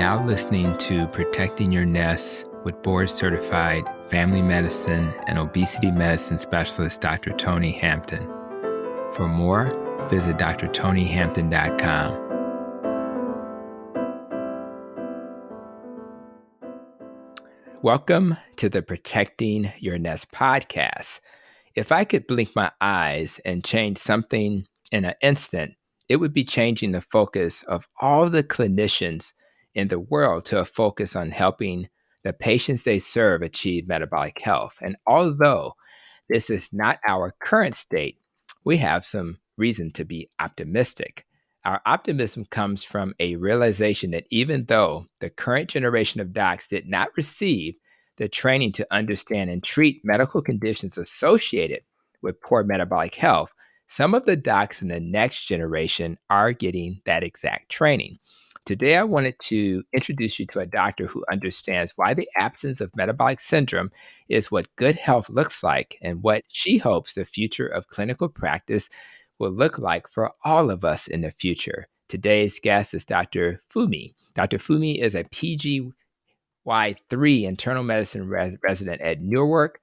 now listening to Protecting Your Nest with board-certified family medicine and obesity medicine specialist Dr. Tony Hampton. For more, visit drtonyhampton.com. Welcome to the Protecting Your Nest podcast. If I could blink my eyes and change something in an instant, it would be changing the focus of all the clinicians in the world to a focus on helping the patients they serve achieve metabolic health. And although this is not our current state, we have some reason to be optimistic. Our optimism comes from a realization that even though the current generation of docs did not receive the training to understand and treat medical conditions associated with poor metabolic health, some of the docs in the next generation are getting that exact training. Today, I wanted to introduce you to a doctor who understands why the absence of metabolic syndrome is what good health looks like and what she hopes the future of clinical practice will look like for all of us in the future. Today's guest is Dr. Funmmy. Dr. Funmmy is a PGY3 Internal Medicine Resident at Newark,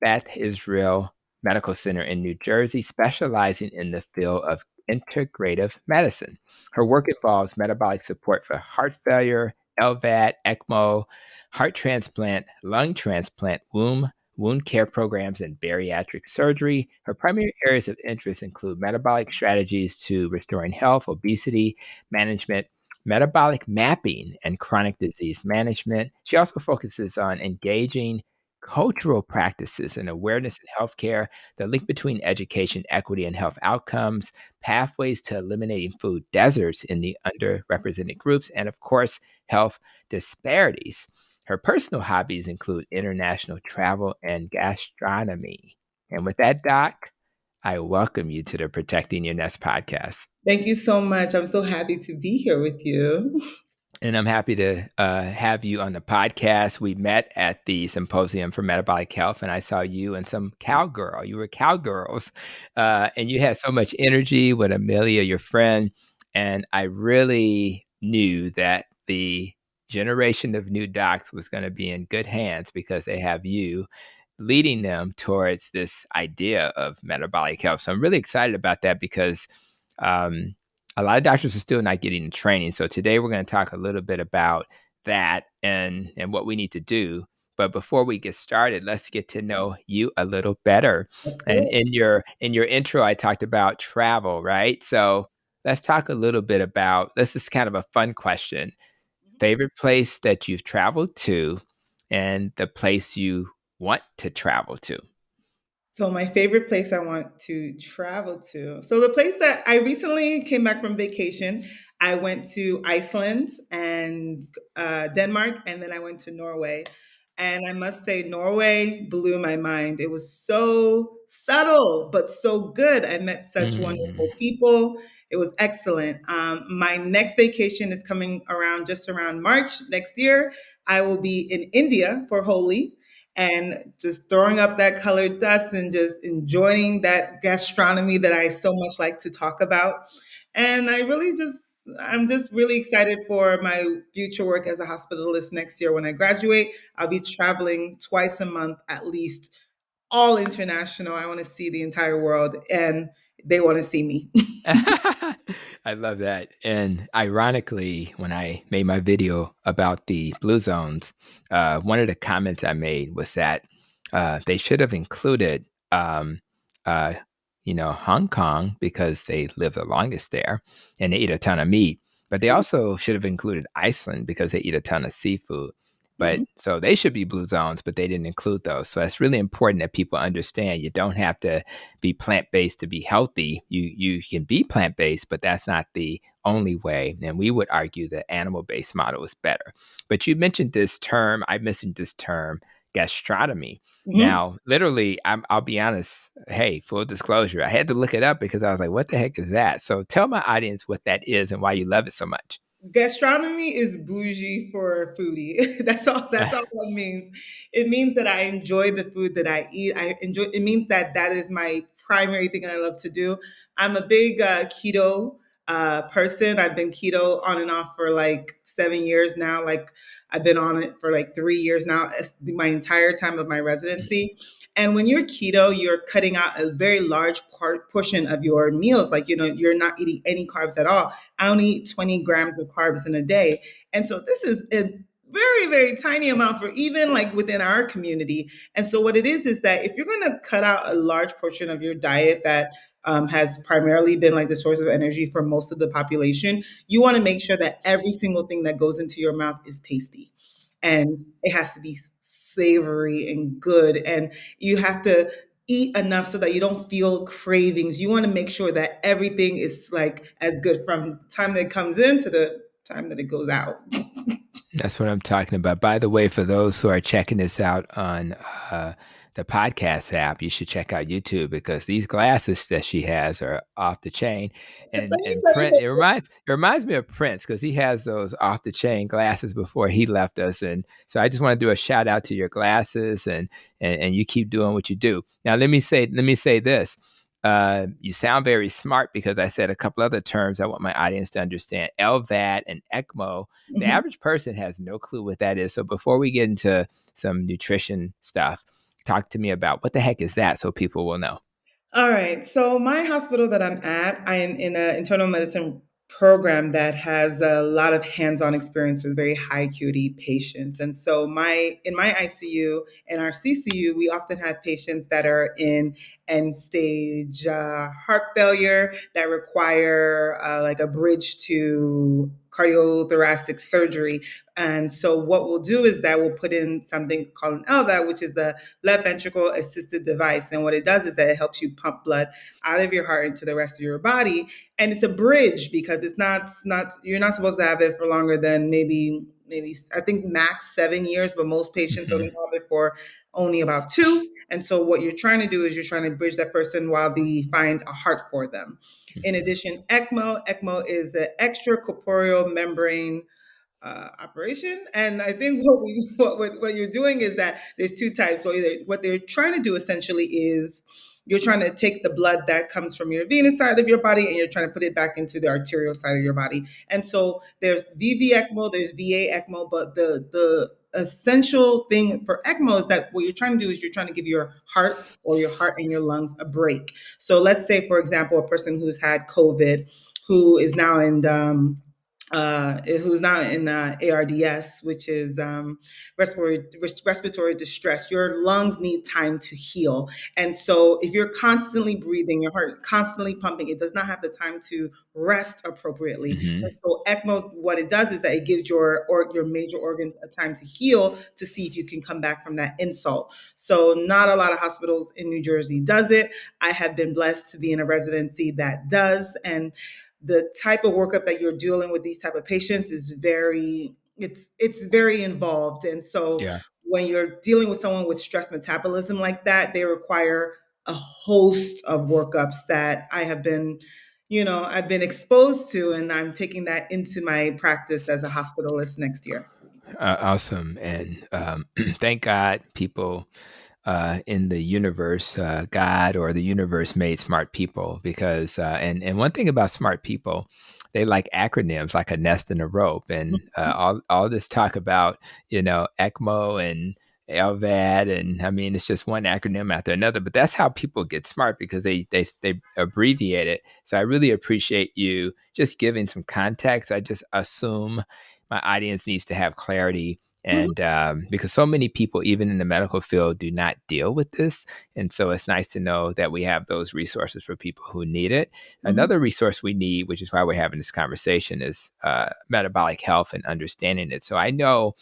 Beth Israel Medical Center in New Jersey, specializing in the field of integrative medicine. Her work involves metabolic support for heart failure, LVAD, ECMO, heart transplant, lung transplant, wound care programs, and bariatric surgery. Her primary areas of interest include metabolic strategies to restoring health, obesity management, metabolic mapping, and chronic disease management. She also focuses on engaging cultural practices and awareness in healthcare, the link between education, equity, and health outcomes, pathways to eliminating food deserts in the underrepresented groups, and of course, health disparities. Her personal hobbies include international travel and gastronomy. And with that, Doc, I welcome you to the Protecting Your Nest podcast. Thank you so much. I'm so happy to be here with you. And I'm happy to have you on the podcast. We met at the Symposium for Metabolic Health, and I saw you and some cowgirl. You were cowgirls, and you had so much energy with Amelia, your friend. And I really knew that the generation of new docs was going to be in good hands because they have you leading them towards this idea of metabolic health. So I'm really excited about that because a lot of doctors are still not getting the training. So today we're going to talk a little bit about that and what we need to do. But before we get started, let's get to know you a little better. And in your intro, I talked about travel, right? So let's talk a little bit about, this is kind of a fun question. Favorite place that you've traveled to and the place you want to travel to. So my favorite place I want to travel to. So the place that I recently came back from vacation, I went to Iceland and Denmark, and then I went to Norway. And I must say, Norway blew my mind. It was so subtle, but so good. I met such wonderful people. It was excellent. My next vacation is coming around just around March next year. I will be in India for Holi and just throwing up that colored dust and just enjoying that gastronomy that I so much like to talk about. And I'm just really excited for my future work as a hospitalist next year. When I graduate, I'll be traveling twice a month at least, all international. I want to see the entire world and they want to see me. I love that. And ironically, when I made my video about the blue zones, one of the comments I made was that they should have included, Hong Kong because they live the longest there and they eat a ton of meat. But they also should have included Iceland because they eat a ton of seafood. But so they should be blue zones, but they didn't include those. So it's really important that people understand you don't have to be plant-based to be healthy. You can be plant-based, but that's not the only way. And we would argue the animal-based model is better. But you mentioned this term, I mentioned this term, gastronomy. Now, literally, I'll be honest. Hey, full disclosure, I had to look it up because I was like, what the heck is that? So tell my audience what that is and why you love it so much. Gastronomy is bougie for a foodie. That's all that means. It means that I enjoy the food that I eat. It means that that is my primary thing that I love to do. I'm a big keto person. I've been keto on and off for like 7 years now. Like I've been on it for like 3 years now, my entire time of my residency. And when you're keto, you're cutting out a very large portion of your meals. Like, you're not eating any carbs at all. I only eat 20 grams of carbs in a day. And so this is a very, very tiny amount for even like within our community. And so what it is that if you're going to cut out a large portion of your diet that has primarily been like the source of energy for most of the population, you want to make sure that every single thing that goes into your mouth is tasty, and it has to be savory and good, and you have to eat enough so that you don't feel cravings. You want to make sure that everything is like as good from the time that it comes in to the time that it goes out. That's what I'm talking about. By the way, for those who are checking this out on the podcast app, you should check out YouTube because these glasses that she has are off the chain. And Prince, it reminds me of Prince because he has those off the chain glasses before he left us. And so I just want to do a shout out to your glasses, and you keep doing what you do. Now let me say this. You sound very smart because I said a couple other terms I want my audience to understand. LVAD and ECMO. The Mhm. average person has no clue what that is. So before we get into some nutrition stuff, talk to me about what the heck is that so people will know. All right. So my hospital that I'm at, I am in an internal medicine program that has a lot of hands-on experience with very high acuity patients. And so my ICU and our CCU, we often have patients that are in end stage heart failure that require like a bridge to cardiothoracic surgery. And so what we'll do is that we'll put in something called an LVAD, which is the left ventricle assisted device. And what it does is that it helps you pump blood out of your heart into the rest of your body. And it's a bridge because it's not you're not supposed to have it for longer than maybe I think max 7 years, but most patients only Mhm. have it for only about 2. And so what you're trying to do is you're trying to bridge that person while we find a heart for them. In addition, ECMO is an extracorporeal membrane operation. And I think what you're doing is that there's two types. So either what they're trying to do essentially is you're trying to take the blood that comes from your venous side of your body and you're trying to put it back into the arterial side of your body. And so there's VV ECMO, there's VA ECMO, but the essential thing for ECMO is that what you're trying to do is you're trying to give your heart or your heart and your lungs a break. So let's say, for example, a person who's had COVID, who is now in who's now in ARDS, which is respiratory distress. Your lungs need time to heal. And so if you're constantly breathing, your heart constantly pumping, it does not have the time to rest appropriately. And Mhm. so ECMO, what it does is that it gives your major organs a time to heal to see if you can come back from that insult. So not a lot of hospitals in New Jersey does it. I have been blessed to be in a residency that does. And the type of workup that you're dealing with these type of patients is it's very involved. And so Yeah. when you're dealing with someone with stress metabolism like that, they require a host of workups that I've been exposed to, and I'm taking that into my practice as a hospitalist next year. Awesome. And thank God people in the universe, God or the universe made smart people because, and one thing about smart people, they like acronyms like a nest and a rope. And all this talk about, ECMO and LVAD, and I mean, it's just one acronym after another, but that's how people get smart because they abbreviate it. So I really appreciate you just giving some context. I just assume my audience needs to have clarity Mhm, and because so many people, even in the medical field, do not deal with this. And so it's nice to know that we have those resources for people who need it. mhm. Another resource we need, which is why we're having this conversation, is metabolic health and understanding it. So I know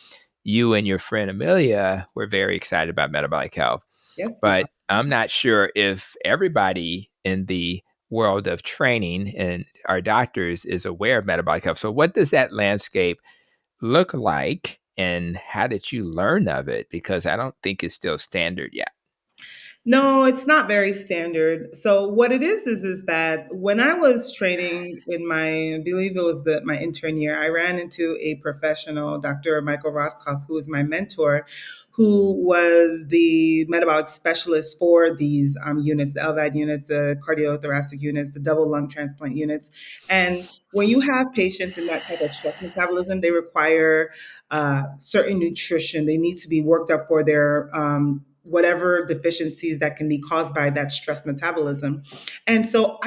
you and your friend Amelia were very excited about metabolic health, Yes, we are. but I'm not sure if everybody in the world of training and our doctors is aware of metabolic health. So what does that landscape look like and how did you learn of it? Because I don't think it's still standard yet. No, it's not very standard. So what it is that when I was training in I believe it was my intern year, I ran into a professional, Dr. Michael Rothkopf, who was my mentor, who was the metabolic specialist for these units, the LVAD units, the cardiothoracic units, the double lung transplant units. And when you have patients in that type of stress metabolism, they require certain nutrition. They need to be worked up for their whatever deficiencies that can be caused by that stress metabolism. And so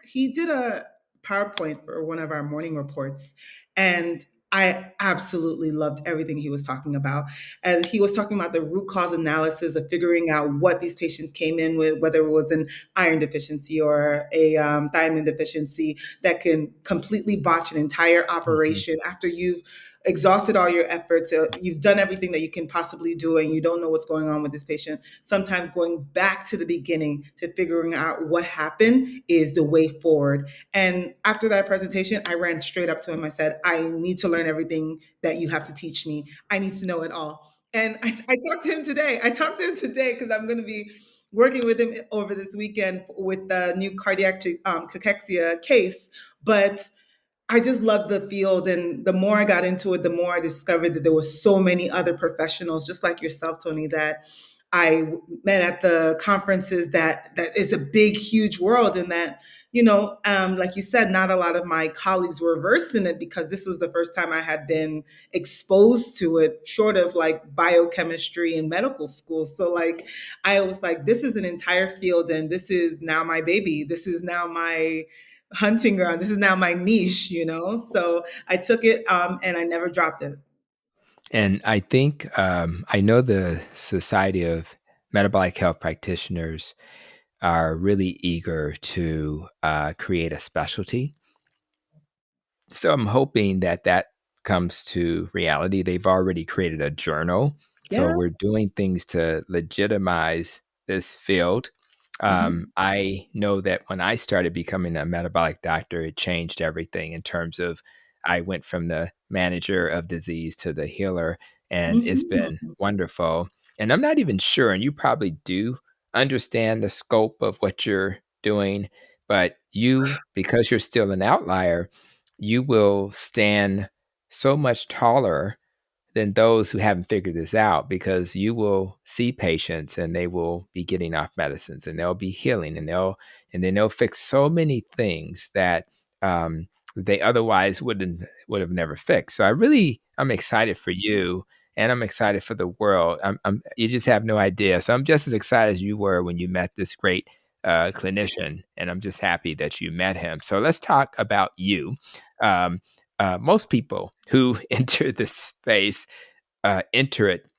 he did a PowerPoint for one of our morning reports. And I absolutely loved everything he was talking about. And he was talking about the root cause analysis of figuring out what these patients came in with, whether it was an iron deficiency or a thiamine deficiency that can completely botch an entire Mhm. operation after you've exhausted all your efforts. You've done everything that you can possibly do, and you don't know what's going on with this patient. Sometimes going back to the beginning to figuring out what happened is the way forward. And after that presentation, I ran straight up to him. I said, I need to learn everything that you have to teach me. I need to know it all. And I talked to him today. I talked to him today because I'm going to be working with him over this weekend with the new cardiac cachexia case. But I just loved the field, and the more I got into it, the more I discovered that there were so many other professionals, just like yourself, Tony, that I met at the conferences. That is a big, huge world, and that like you said, not a lot of my colleagues were versed in it because this was the first time I had been exposed to it, short of like biochemistry in medical school. So like I was like, this is an entire field, and this is now my baby. This is now my hunting ground. This is now my niche. So I took it and I never dropped it. And I think I know the Society of Metabolic Health Practitioners are really eager to create a specialty. So I'm hoping that that comes to reality. They've already created a journal. So Yeah. we're doing things to legitimize this field. Hmm. I know that when I started becoming a metabolic doctor, it changed everything in terms of I went from the manager of disease to the healer, and it's been Hmm. wonderful. And I'm not even sure, and you probably do understand the scope of what you're doing, but you, because you're still an outlier, you will stand so much taller than those who haven't figured this out because you will see patients and they will be getting off medicines and they'll be healing and then they'll fix so many things that they otherwise would have never fixed. So I'm excited for you and I'm excited for the world. You just have no idea. So I'm just as excited as you were when you met this great clinician, and I'm just happy that you met him. So let's talk about you. Um, most people who enter this space enter it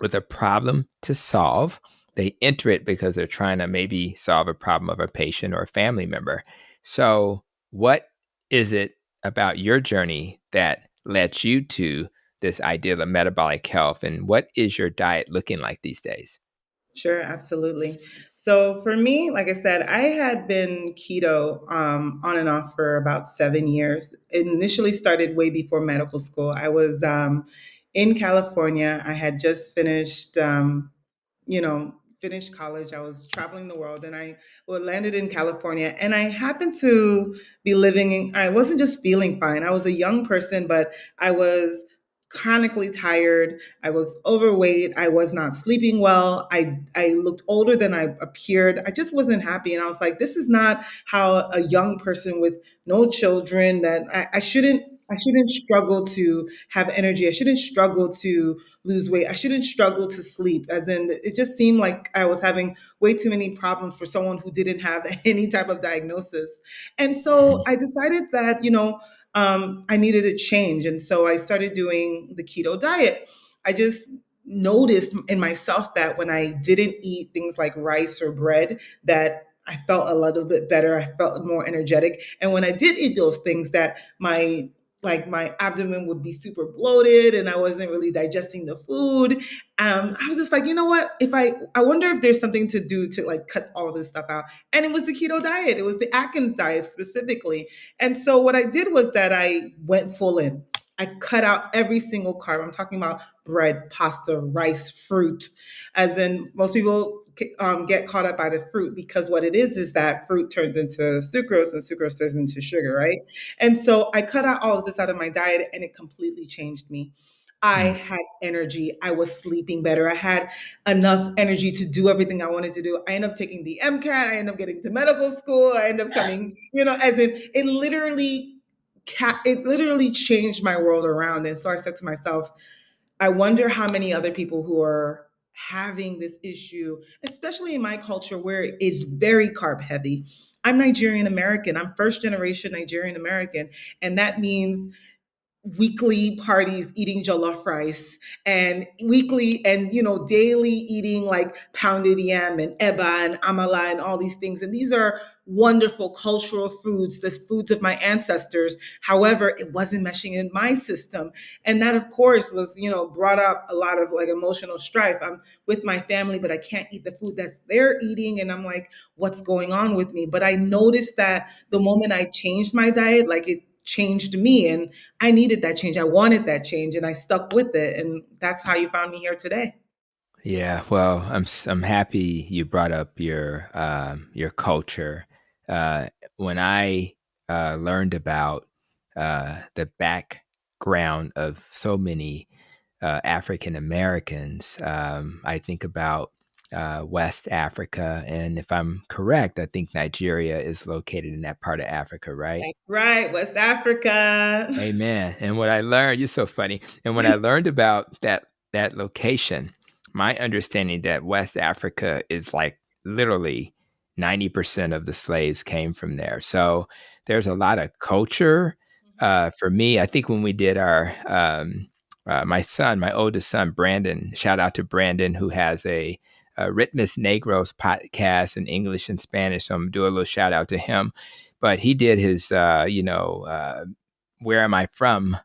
with a problem to solve. They enter it because they're trying to maybe solve a problem of a patient or a family member. So, what is it about your journey that led you to this idea of metabolic health? And what is your diet looking like these days? Sure, absolutely. So for me, like I said, I had been keto on and off for about 7 years. It initially started way before medical school. I was in California. I had just you know, finished college. I was traveling the world, and landed in California. And I happened to be I wasn't just feeling fine. I was a young person, but I was chronically tired. I was overweight. I was not sleeping well. I looked older than I appeared. I just wasn't happy. And I was like, this is not how a young person with no children that I shouldn't struggle to have energy. I shouldn't struggle to lose weight. I shouldn't struggle to sleep. As in, it just seemed like I was having way too many problems for someone who didn't have any type of diagnosis. And so Mhm. I decided that, I needed a change. And so I started doing the keto diet. I just noticed in myself that when I didn't eat things like rice or bread, that I felt a little bit better. I felt more energetic. And when I did eat those things, that my abdomen would be super bloated and I wasn't really digesting the food. I was just like, you know what? I wonder if there's something to do to like cut all this stuff out. And it was the keto diet. It was the Atkins diet specifically. And so what I did was that I went full in. I cut out every single carb. I'm talking about bread, pasta, rice, fruit. As in, most people get caught up by the fruit because what it is that fruit turns into sucrose and sucrose turns into sugar, right? And so I cut out all of this out of my diet and it completely changed me. I Mm. had energy. I was sleeping better. I had enough energy to do everything I wanted to do. I ended up taking the MCAT. I ended up getting to medical school. I ended up coming, as in it literally changed my world around. And so I said to myself, I wonder how many other people who are having this issue, especially in my culture where it's very carb heavy. I'm Nigerian American. I'm first generation Nigerian American. And that means weekly parties eating jollof rice and weekly and daily eating like pounded yam and eba and amala and all these things, and these are wonderful cultural foods, the foods of my ancestors. However, it wasn't meshing in my system, and that of course was brought up a lot of like emotional strife. I'm with my family, but I can't eat the food that's they're eating, and I'm like, what's going on with me? But I noticed that the moment I changed my diet, like it changed me, and I needed that change. I wanted that change, and I stuck with it. And that's how you found me here today. Yeah, well, I'm happy you brought up your culture. When I learned about the background of so many African Americans, I think about West Africa, and if I'm correct, I think Nigeria is located in that part of Africa, right? That's right, West Africa. Amen. And what I learned, you're so funny. And when I learned about that location, my understanding that West Africa is like literally 90% of the slaves came from there. So there's a lot of culture. For me, I think when we did our my oldest son, Brandon, shout out to Brandon, who has a Ritmus Negros podcast in English and Spanish. So I'm gonna do a little shout out to him. But he did his, where am I from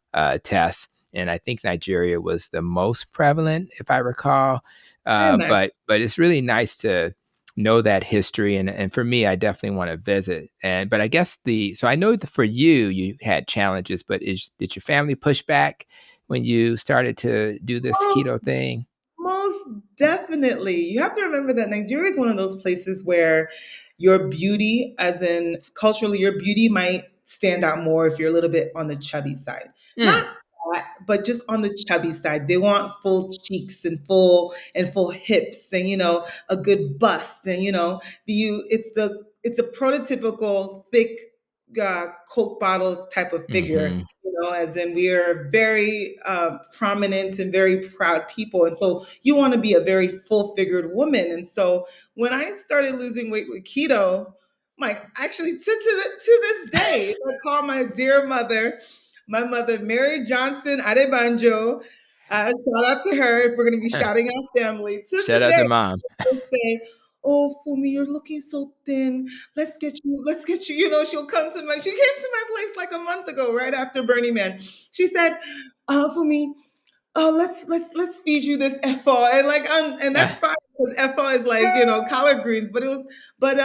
test. And I think Nigeria was the most prevalent, if I recall. Amen. But it's really nice to know that history. And for me, I definitely want to visit. But I guess so I know that for you had challenges, but did your family push back when you started to do this Well, keto thing? most definitely. You have to remember that Nigeria is one of those places where your beauty, as in culturally, your beauty might stand out more if you're a little bit on the chubby side. Mm, Not fat, but just on the chubby side. They want full cheeks and full hips and a good bust and it's a prototypical thick Coke bottle type of figure, hmm. as in we are very prominent and very proud people. And so you want to be a very full figured woman. And so when I started losing weight with keto, like actually to this day, I call my dear mother, my mother, Mary Johnson Adebanjo. Shout out to her if we're going to be shouting out family. To Shout out today, to mom. she'll say, "Oh, Fumi, you're looking so thin. Let's get you." She'll come she came to my place like a month ago, right after Burning Man. She said, Fumi, oh, let's feed you this FO. And and that's fine because FO is like, collard greens, but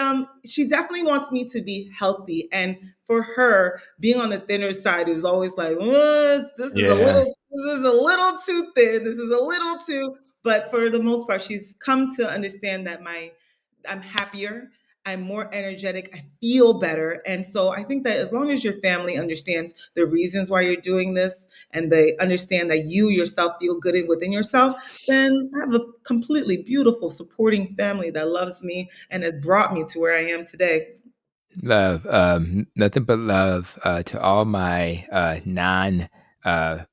she definitely wants me to be healthy. And for her, being on the thinner side is always like, oh, Yeah. this is a little too thin. This is a little too, but for the most part, she's come to understand that I'm happier. I'm more energetic. I feel better. And so I think that as long as your family understands the reasons why you're doing this and they understand that you yourself feel good within yourself, then I have a completely beautiful, supporting family that loves me and has brought me to where I am today. Love, nothing but love to all my non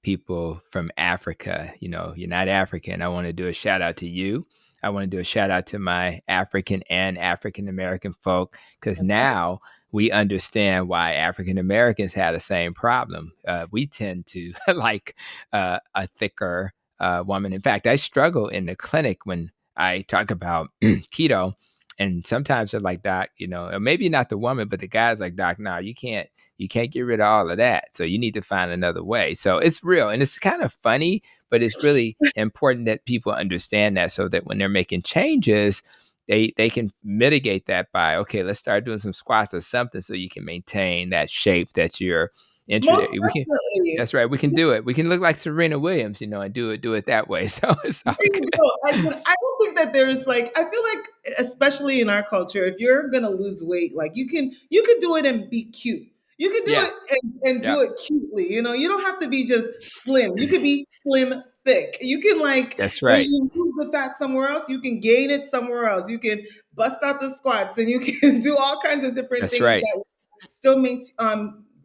people from Africa. You know, you're not African. I want to do a shout out to you. I want to do a shout out to my African and African American folk because now we understand why African Americans have the same problem. We tend to like a thicker woman. In fact, I struggle in the clinic when I talk about keto. And sometimes they're like, Doc, or maybe not the woman, but the guy's like, Doc, no, you can't get rid of all of that. So you need to find another way. So it's real. And it's kind of funny, but it's really important that people understand that so that when they're making changes, they can mitigate that by, okay, let's start doing some squats or something so you can maintain that shape that you're Most interested. definitely. That's right. We can do it. We can look like Serena Williams, and do it that way. So it's all There you good. go. I don't think that there's like I feel like especially in our culture, if you're gonna lose weight, like you can do it and be cute. You can do Yeah. it and do Yep. it cutely. You don't have to be just slim. You could be slim thick. You can like That's when right. you lose the fat somewhere else, you can gain it somewhere else. You can bust out the squats and you can do all kinds of different That's things right. that still makes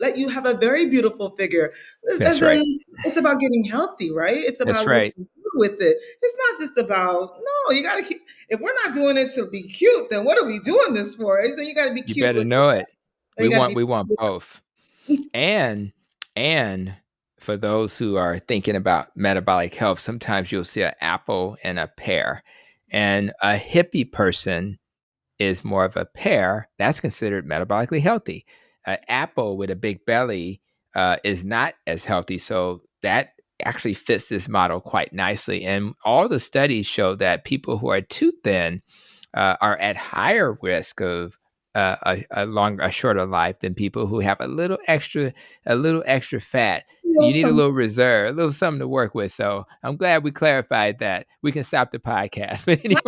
let you have a very beautiful figure. As That's in, right. it's about getting healthy, right? It's That's about right. looking good with it. It's not just about no. You got to keep. If we're not doing it to be cute, then what are we doing this for? Is that you got to be You cute better with know yourself. it. And you got to be. We want both. And and for those who are thinking about metabolic health, sometimes you'll see an apple and a pear. And a hippie person is more of a pear. That's considered metabolically healthy. An apple with a big belly is not as healthy. So that actually fits this model quite nicely. And all the studies show that people who are too thin are at higher risk of a shorter life than people who have a little extra fat. You need a Some. little reserve, a little something to work with. So I'm glad we clarified that. We can stop the podcast. But anyway,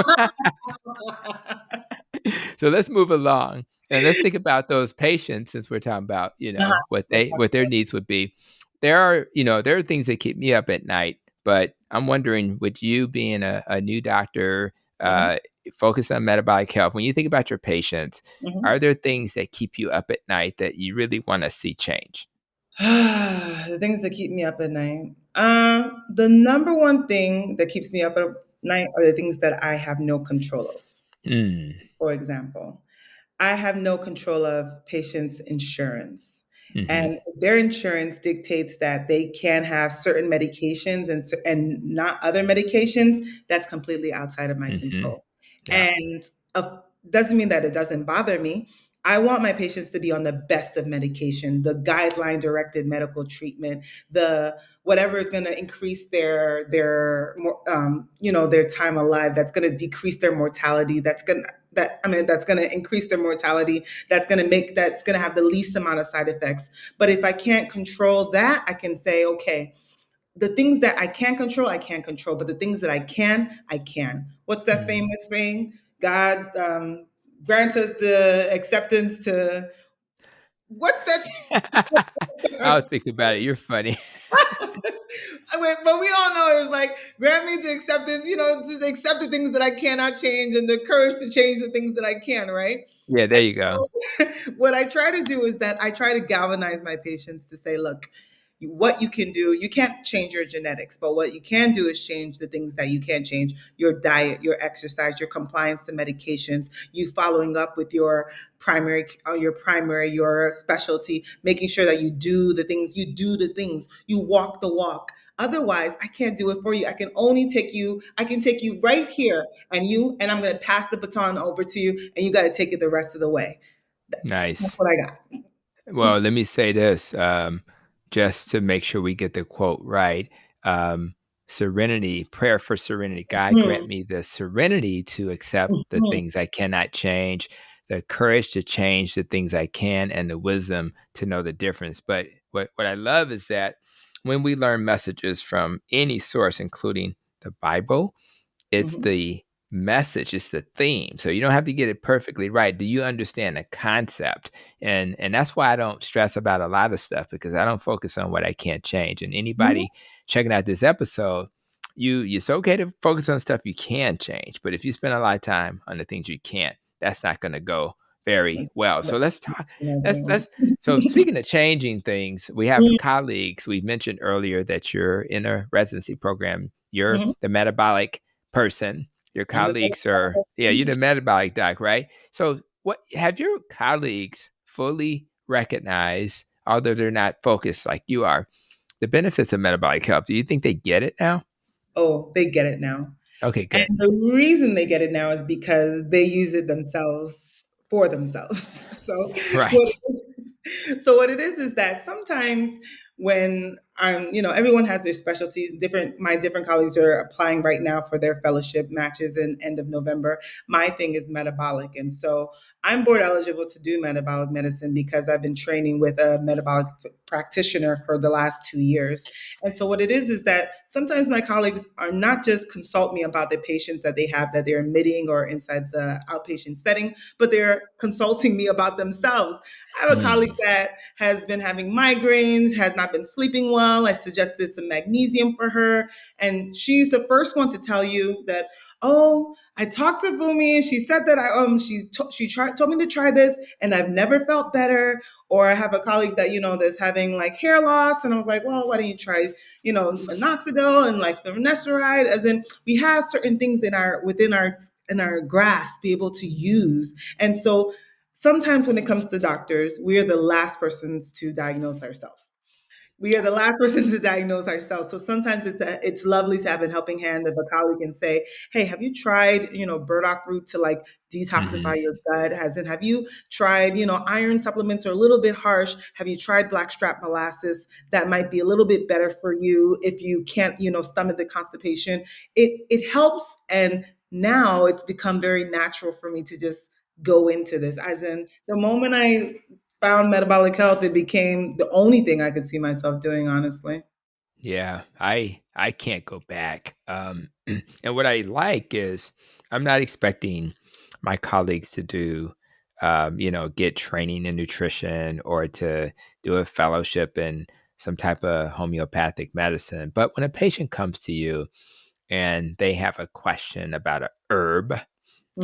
so let's move along and let's think about those patients since we're talking about, Uh-huh. what their needs would be. There are things that keep me up at night, but I'm wondering, with you being a new doctor, Mhm, focus on metabolic health, when you think about your patients, mhm. are there things that keep you up at night that you really want to see change? The things that keep me up at night. The number one thing that keeps me up at night are the things that I have no control of. Mm, For example, I have no control of patients' insurance. mm-hmm, And their insurance dictates that they can have certain medications and not other medications. That's completely outside of my mm-hmm. control. Yeah. And doesn't mean that it doesn't bother me. I want my patients to be on the best of medication, the guideline directed medical treatment, the whatever is going to increase their time alive, that's going to decrease their mortality, that's going to increase their mortality, that's going to have the least amount of side effects. But if I can't control that, I can say, okay, the things that I can't control, I can't control, but the things that I can. What's that Mm. famous saying? God grants us the acceptance to what's that? I'll think about it. You're funny. But we all know it's like grant me the acceptance, to accept the things that I cannot change and the courage to change the things that I can, right? Yeah, there you go. What I try to do is that I try to galvanize my patients to say, look, what you can do, you can't change your genetics, but what you can do is change the things that you can change: your diet, your exercise, your compliance to medications, you following up with your specialty, making sure that you do the things, you walk the walk. Otherwise, I can't do it for you. I can take you right here and I'm going to pass the baton over to you and you got to take it the rest of the way. That's Nice. what I got. Well, let me say this, just to make sure we get the quote right. Serenity, prayer for serenity. God grant Mhm. me the serenity to accept the Mhm. things I cannot change, the courage to change the things I can, and the wisdom to know the difference. But what I love is that when we learn messages from any source, including the Bible, it's Mhm. the message, it's the theme. So you don't have to get it perfectly right. Do you understand the concept? And that's why I don't stress about a lot of stuff, because I don't focus on what I can't change. And Mhm. anybody checking out this episode, it's okay to focus on stuff you can change. But if you spend a lot of time on the things you can't, that's not going to go very well. So let's talk. Let's so speaking of changing things, we have colleagues. We mentioned earlier that you're in a residency program. You're Mhm. the metabolic person. Your I'm the colleagues are, yeah, you're the metabolic doc, right? So what have your colleagues fully recognized, although they're not focused like you are, the benefits of metabolic health? Do you think they get it now? Oh, they get it now. Okay, And good. the reason they get it now is because they use it themselves for themselves. So what Right. so what it is that sometimes when everyone has their specialties. My different colleagues are applying right now for their fellowship matches in end of November. My thing is metabolic, and so I'm board eligible to do metabolic medicine because I've been training with a metabolic practitioner for the last 2 years. And so what it is that sometimes my colleagues are not just consult me about the patients that they have that they're admitting or inside the outpatient setting, but they're consulting me about themselves. I have a colleague Mm. that has been having migraines, has not been sleeping well. I suggested some magnesium for her. And she's the first one to tell you that, oh, I talked to Funmmy and she said that told me to try this and I've never felt better. Or I have a colleague that, that's having like hair loss. And I was like, well, why don't you try, minoxidil and like the finasteride? As in, we have certain things in our grasp be able to use. And so sometimes when it comes to doctors, we are the last persons to diagnose ourselves. We are the last person to diagnose ourselves. So sometimes it's lovely to have a helping hand of a colleague and say, "Hey, have you tried, burdock root to like Mhm. detoxify your gut? Has it? Have you tried, iron supplements are a little bit harsh. Have you tried blackstrap molasses? That might be a little bit better for you if you can't, stomach the constipation." It helps, and now it's become very natural for me to just go into this. As in, the moment I found metabolic health, it became the only thing I could see myself doing, honestly. Yeah, I can't go back. And what I like is I'm not expecting my colleagues to do, get training in nutrition or to do a fellowship in some type of homeopathic medicine. But when a patient comes to you and they have a question about a herb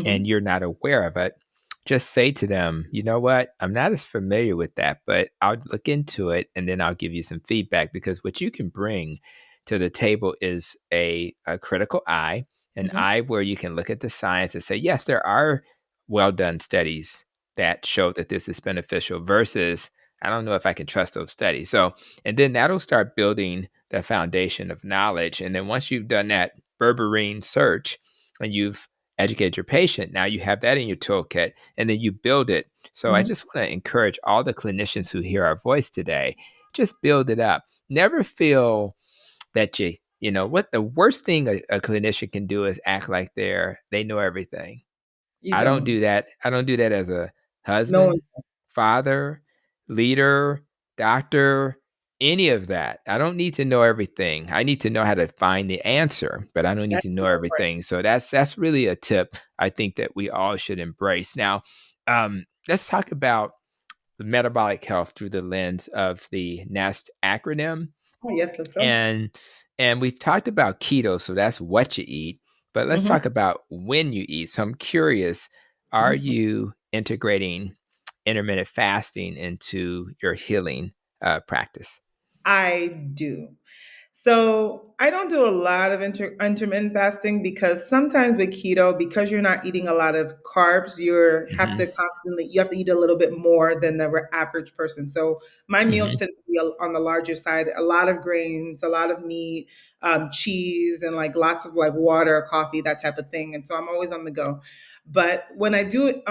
and Hmm. you're not aware of it, just say to them, you know what, I'm not as familiar with that, but I'll look into it and then I'll give you some feedback because what you can bring to the table is a critical eye, an Hmm. eye where you can look at the science and say, yes, there are well done studies that show that this is beneficial versus I don't know if I can trust those studies. So, and then that'll start building the foundation of knowledge. And then once you've done that berberine search and you've educate your patient. Now you have that in your toolkit and then you build it. So I Hmm. just want to encourage all the clinicians who hear our voice today, just build it up. Never feel that what the worst thing a clinician can do is act like they know everything. You I don't don't. do that. I don't do that as a No one. husband, father, leader, doctor, any of that. I don't need to know everything. I need to know how to find the answer, but I don't need That's to know the part. everything. So that's really a tip I think that we all should embrace. Now, let's talk about the metabolic health through the lens of the NEST acronym. Oh, yes, let's go. And we've talked about keto, so that's what you eat. But let's Hmm. talk about when you eat. So I'm curious, are Hmm. you integrating intermittent fasting into your healing practice? I do. So I don't do a lot of intermittent fasting because sometimes with keto, because you're not eating a lot of carbs, Hmm. you have to eat a little bit more than the average person. So my meals Hmm. tend to be on the larger side, a lot of grains, a lot of meat, cheese, and like lots of like water, coffee, that type of thing. And so I'm always on the go. But when I do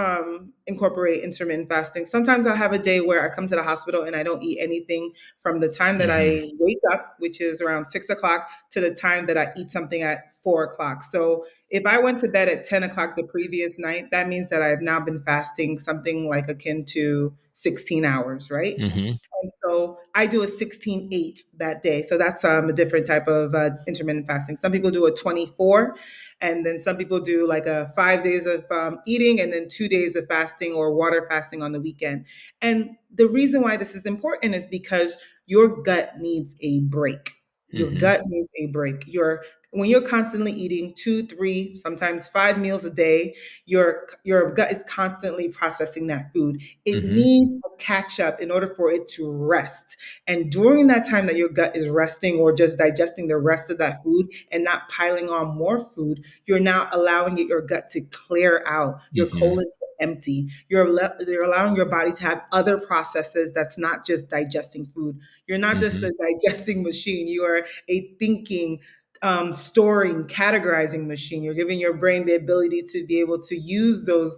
incorporate intermittent fasting, sometimes I'll have a day where I come to the hospital and I don't eat anything from the time that Hmm. I wake up, which is around 6 o'clock, to the time that I eat something at 4 o'clock. So if I went to bed at 10 o'clock the previous night, that means that I've now been fasting something like akin to 16 hours, right? Hmm. And so I do a 16/8 that day. So that's a different type of intermittent fasting. Some people do a 24, and then some people do like a 5 days of eating and then 2 days of fasting or water fasting on the weekend. And the reason why this is important is because your gut needs a break. Your Hmm. gut needs a break. When you're constantly eating 2, 3, sometimes 5 meals a day, your gut is constantly processing that food. It Hmm. needs a catch up in order for it to rest. And during that time that your gut is resting or just digesting the rest of that food and not piling on more food, you're now allowing your gut to clear out, your Hmm. colon to empty. You're allowing your body to have other processes that's not just digesting food. You're not just Hmm. a digesting machine. You are a thinking, storing, categorizing machine. You're giving your brain the ability to be able to use those,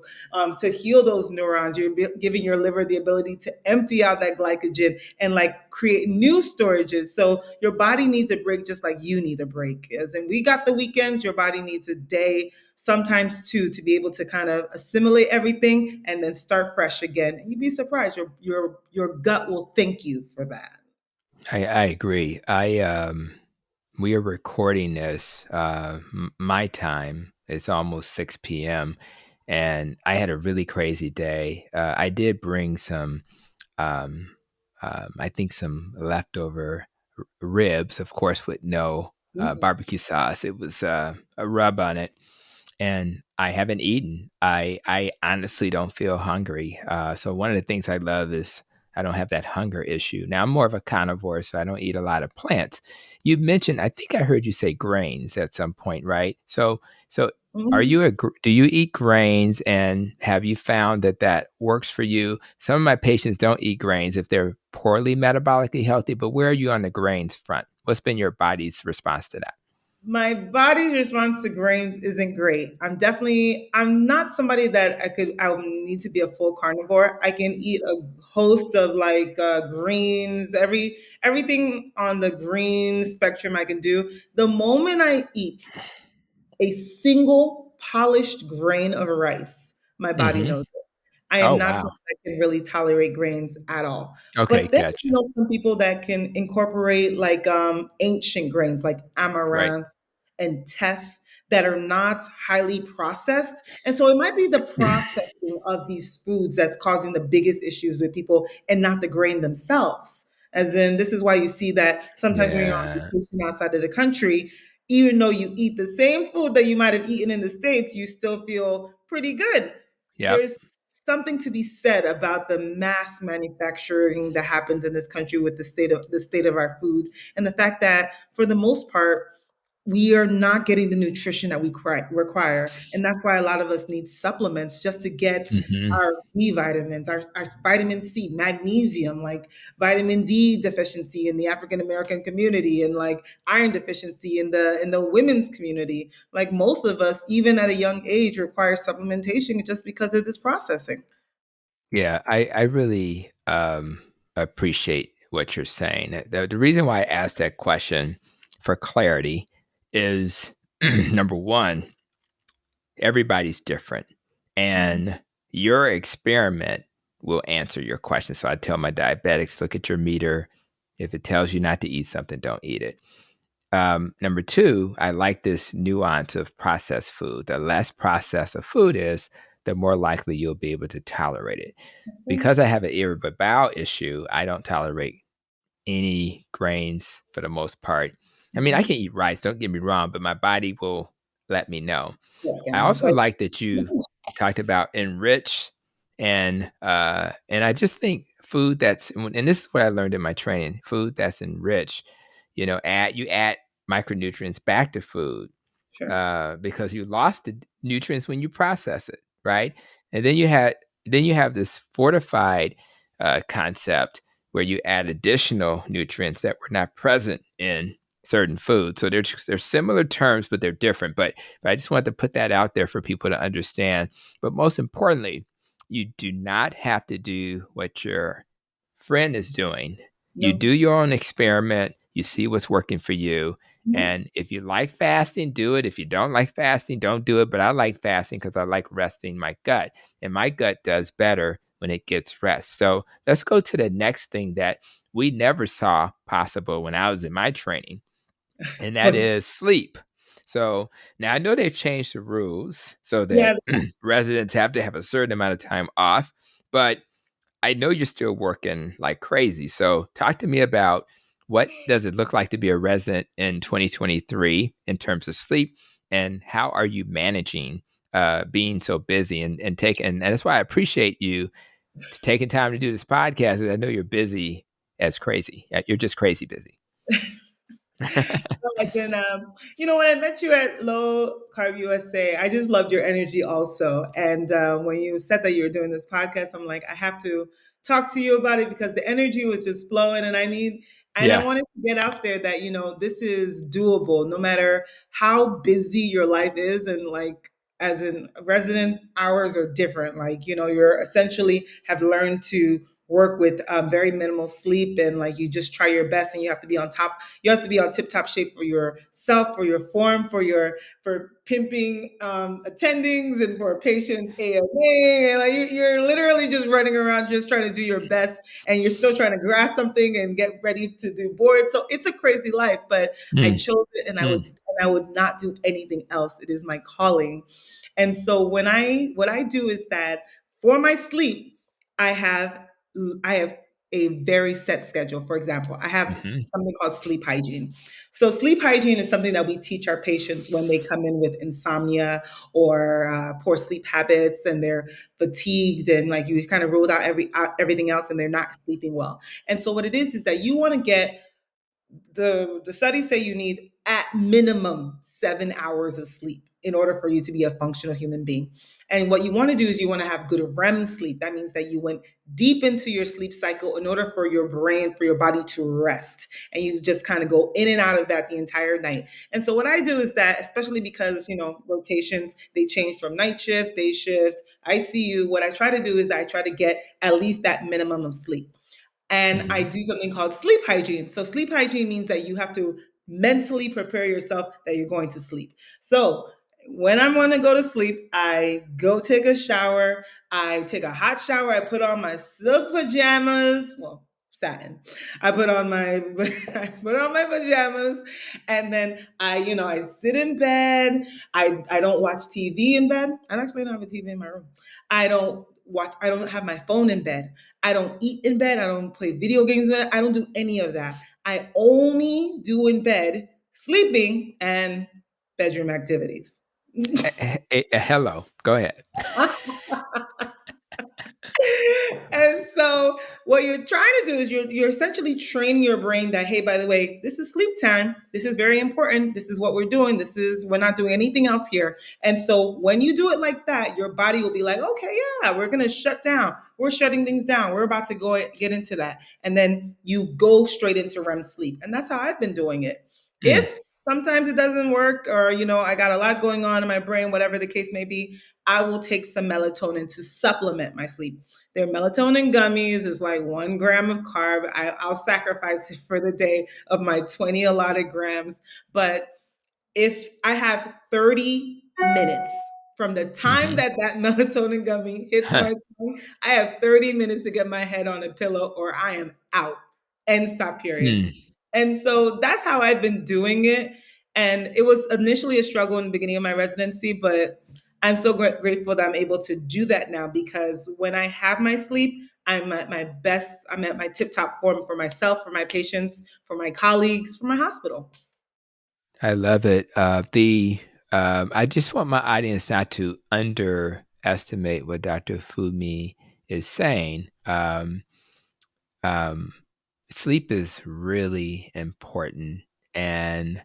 to heal those neurons. You're giving your liver the ability to empty out that glycogen and like create new storages. So your body needs a break just like you need a break. As in, we got the weekends, your body needs a day, sometimes two, to be able to kind of assimilate everything and then start fresh again. And you'd be surprised. Your gut will thank you for that. I agree. We are recording this, my time. It's almost 6 p.m. and I had a really crazy day. I did bring some, um, I think some leftover ribs, of course, with no Ooh. barbecue sauce. It was a rub on it, and I haven't eaten. I honestly don't feel hungry. So one of the things I love is I don't have that hunger issue. Now I'm more of a carnivore, so I don't eat a lot of plants. You mentioned, I think I heard you say grains at some point, right? So are Mhm. you do you eat grains, and have you found that that works for you? Some of my patients don't eat grains if they're poorly metabolically healthy, but where are you on the grains front? What's been your body's response to that? My body's response to grains isn't great. I'm not somebody that I would need to be a full carnivore. I can eat a host of like greens, everything on the green spectrum I can do. The moment I eat a single polished grain of rice, my body Hmm. knows it. I Oh, am not wow. someone that can really tolerate grains at all. Okay, But then gotcha. some people that can incorporate like ancient grains like Right. amaranth and teff that are not highly processed. And so it might be the processing of these foods that's causing the biggest issues with people and not the grain themselves. As in, this is why you see that sometimes when you're on Yeah. vacation outside of the country, even though you eat the same food that you might have eaten in the States, you still feel pretty good. Yep. There's something to be said about the mass manufacturing that happens in this country with the state of our food and the fact that for the most part we are not getting the nutrition that we require. And that's why a lot of us need supplements just to get Hmm. our B vitamins, our vitamin C, magnesium, like vitamin D deficiency in the African American community, and like iron deficiency in the women's community. Like most of us, even at a young age, require supplementation just because of this processing. Yeah, I really appreciate what you're saying. The reason why I asked that question for clarity is number one, everybody's different, Mhm. and your experiment will answer your question. So I tell my diabetics, look at your meter. If it tells you not to eat something, don't eat it. Number two, I like this nuance of processed food. The less processed a food is, the more likely you'll be able to tolerate it. Because I have an irritable bowel issue, I don't tolerate any grains for the most part. I mean, I Mhm. can eat rice, don't get me wrong, but my body will let me know. Yeah, I Daniel. also like that you talked about enriched, and I just think food that's, and this is what I learned in my training, food that's enriched, add micronutrients back to food, Sure. because you lost the nutrients when you process it, right? And then you have this fortified concept where you add additional nutrients that were not present in certain foods. So they're similar terms, but they're different. But I just wanted to put that out there for people to understand. But most importantly, you do not have to do what your friend is doing. You No. do your own experiment, you see what's working for you. Mhm. And if you like fasting, do it. If you don't like fasting, don't do it. But I like fasting because I like resting my gut. And my gut does better when it gets rest. So let's go to the next thing that we never saw possible when I was in my training, and that What's is sleep. So now I know they've changed the rules so yeah, that residents have to have a certain amount of time off, but I know you're still working like crazy. So talk to me about what does it look like to be a resident in 2023 in terms of sleep, and how are you managing being so busy and taking, and that's why I appreciate you taking time to do this podcast, because I know you're busy as crazy. You're just crazy busy. Like, and when I met you at Low Carb USA, I just loved your energy also. And when you said that you were doing this podcast, I'm like, I have to talk to you about it because the energy was just flowing, and And I Yeah. wanted to get out there that, this is doable no matter how busy your life is. And like, as in resident hours are different. Like, you're essentially have learned to work with very minimal sleep, and like you just try your best, and you have to be on top. You have to be on tip top shape for yourself, for your form, for pimping attendings, and for patients AMA. And like you're literally just running around just trying to do your best, and you're still trying to grasp something and get ready to do boards. So it's a crazy life, but I Mm, chose it, and I would not do anything else. It is my calling. And so what I do is that for my sleep, I have I have a very set schedule. For example, I have mm-hmm. something called sleep hygiene. So sleep hygiene is something that we teach our patients when they come in with insomnia or poor sleep habits, and they're fatigued, and like you kind of ruled out everything else, and they're not sleeping well. And so what it is that you want to get the studies say you need at minimum 7 hours of sleep in order for you to be a functional human being. And what you want to do is you want to have good REM sleep. That means that you went deep into your sleep cycle in order for your brain, for your body to rest. And you just kind of go in and out of that the entire night. And so what I do is that, especially because, rotations, they change from night shift, day shift, ICU, what I try to do is I try to get at least that minimum of sleep. And I Mm-hmm. do something called sleep hygiene. So sleep hygiene means that you have to mentally prepare yourself that you're going to sleep. So when I'm going to go to sleep, I go take a shower. I take a hot shower. I put on my silk pajamas. Well, satin. I put on my I put on my pajamas, and then I sit in bed. I don't watch TV in bed. I actually don't have a TV in my room. I don't have my phone in bed. I don't eat in bed. I don't play video games in bed. I don't do any of that. I only do in bed sleeping and bedroom activities. Hello. Go ahead. And so what you're trying to do is you're essentially training your brain that, hey, by the way, this is sleep time. This is very important. This is what we're doing. We're not doing anything else here. And so when you do it like that, your body will be like, okay, yeah, we're going to shut down. We're shutting things down. We're about to get into that. And then you go straight into REM sleep. And that's how I've been doing it. Mm. If sometimes it doesn't work, or, I got a lot going on in my brain, whatever the case may be, I will take some melatonin to supplement my sleep. Their melatonin gummies is like 1 gram of carb. I'll sacrifice it for the day of my 20 allotted grams. But if I have 30 minutes from the time Mm-hmm. that melatonin gummy hits my tongue, I have 30 minutes to get my head on a pillow, or I am out. End stop, period. Mm. And so that's how I've been doing it. And it was initially a struggle in the beginning of my residency, but I'm so grateful that I'm able to do that now, because when I have my sleep, I'm at my best. I'm at my tip top form for myself, for my patients, for my colleagues, for my hospital. I love it. I just want my audience not to underestimate what Dr. Funmmy is saying. Um, Sleep is really important, and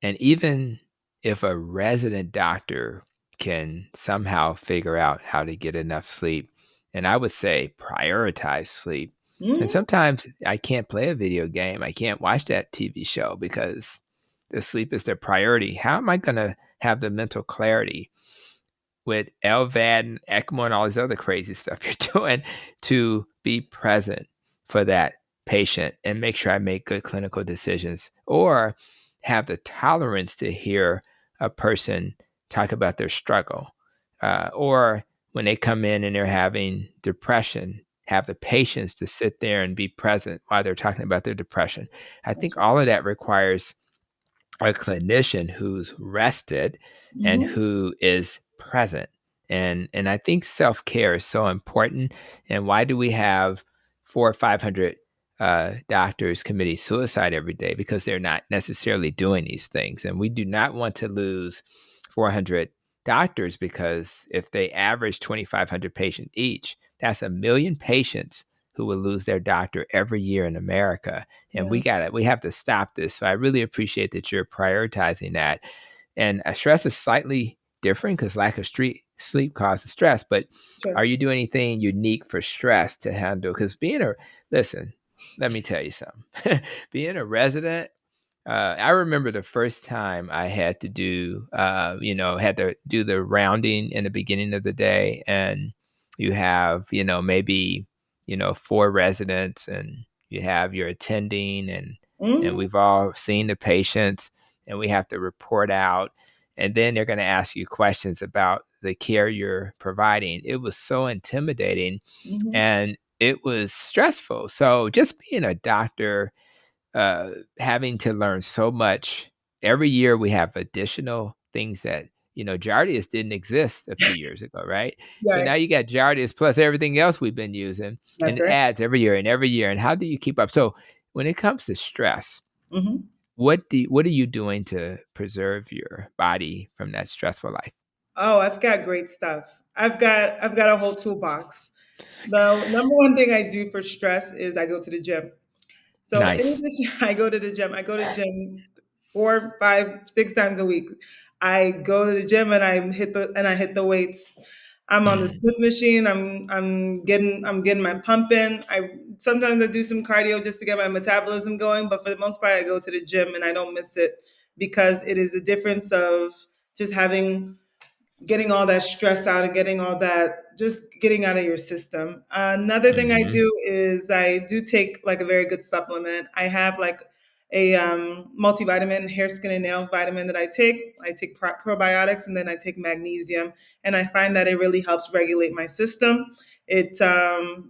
even if a resident doctor can somehow figure out how to get enough sleep, and I would say prioritize sleep. And Mhm. sometimes I can't play a video game. I can't watch that TV show because the sleep is their priority. How am I going to have the mental clarity with LVAD and ECMO and all this other crazy stuff you're doing to be present for that patient and make sure I make good clinical decisions, or have the tolerance to hear a person talk about their struggle, or when they come in and they're having depression, have the patience to sit there and be present while they're talking about their depression. I think That's all of that requires a clinician who's rested and right. who is present. And I think self-care is so important. And why do we have 400 or 500 doctors committing suicide every day? Because they're not necessarily doing these things. And we do not want to lose 400 doctors, because if they average 2,500 patients each, that's 1 million patients who will lose their doctor every year in America. And Yeah. we have to stop this. So I really appreciate that you're prioritizing that. And stress is slightly different because lack of sleep causes stress. But Sure. are you doing anything unique for stress to handle? Because listen, let me tell you something. Being a resident, I remember the first time I had to do, had to do the rounding in the beginning of the day, and you have, maybe, four residents, and you have your attending, and Mhm, we've all seen the patients, and we have to report out, and then they're going to ask you questions about the care you're providing. It was so intimidating, mhm. and it was stressful. So just being a doctor, having to learn so much. Every year we have additional things that, Jardius didn't exist a few years ago, right? So Right. now you got Jardius plus everything else we've been using, and That's it right. adds every year and every year. And how do you keep up? So when it comes to stress, Mhm. what are you doing to preserve your body from that stressful life? Oh, I've got great stuff. I've got a whole toolbox. The number one thing I do for stress is I go to the gym. So in Nice. addition, I go to the gym. I go to the gym 4, 5, 6 times a week. I go to the gym and I hit the weights. I'm on the Mm, Smith machine. I'm getting my pump in. I sometimes I do some cardio just to get my metabolism going, but for the most part, I go to the gym and I don't miss it because it is the difference of just getting all that stress out and getting all that just getting out of your system. Another thing I mhm, do is I do take like a very good supplement. I have like a multivitamin, hair, skin, and nail vitamin that I take. I take probiotics and then I take magnesium, and I find that it really helps regulate my system. It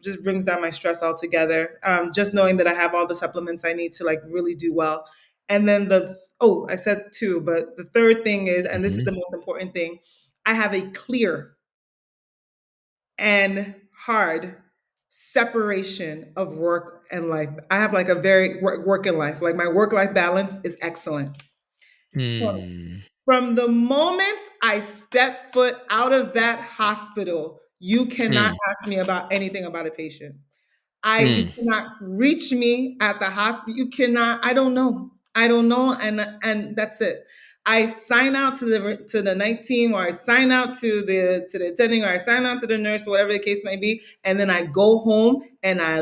just brings down my stress altogether. Just knowing that I have all the supplements I need to like really do well. And then I said two, but the third thing is, and this is the mhm, most important thing, I have a clear and hard separation of work and life. I have like a very work and life. Like my work life balance is excellent. So mm, from the moment I step foot out of that hospital, you cannot mm, ask me about anything about a patient. You mm. cannot reach me at the hospital. You cannot. I don't know. I don't know, and that's it. I sign out to the night team, or I sign out to the attending, or I sign out to the nurse, whatever the case may be, and then I go home and I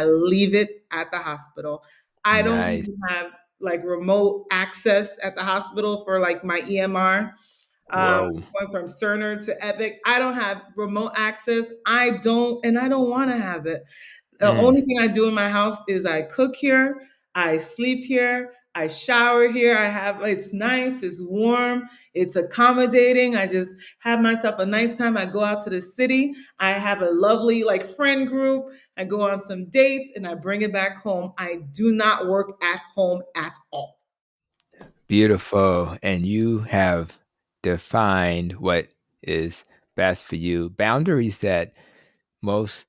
leave it at the hospital. I don't Nice. even have like remote access at the hospital for like my EMR. Whoa. Going from Cerner to Epic, I don't have remote access. I don't want to have it. The Mm. only thing I do in my house is I cook here, I sleep here, I shower here. It's nice, it's warm, it's accommodating. I just have myself a nice time. I go out to the city. I have a lovely like friend group. I go on some dates and I bring it back home. I do not work at home at all. Beautiful. And you have defined what is best for you. Boundaries that most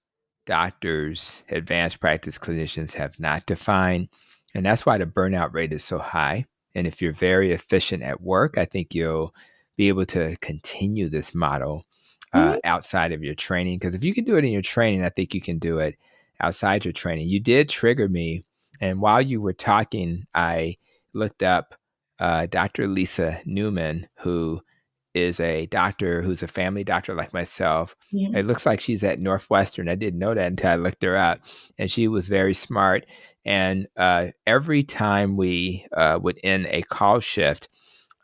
doctors, advanced practice clinicians have not defined. And that's why the burnout rate is so high. And if you're very efficient at work, I think you'll be able to continue this model Mhm, outside of your training. Because if you can do it in your training, I think you can do it outside your training. You did trigger me. And while you were talking, I looked up Dr. Lisa Newman, who is a doctor who's a family doctor like myself. It mhm, looks like she's at Northwestern. I didn't know that until I looked her up, and she was very smart. And every time we would end a call shift,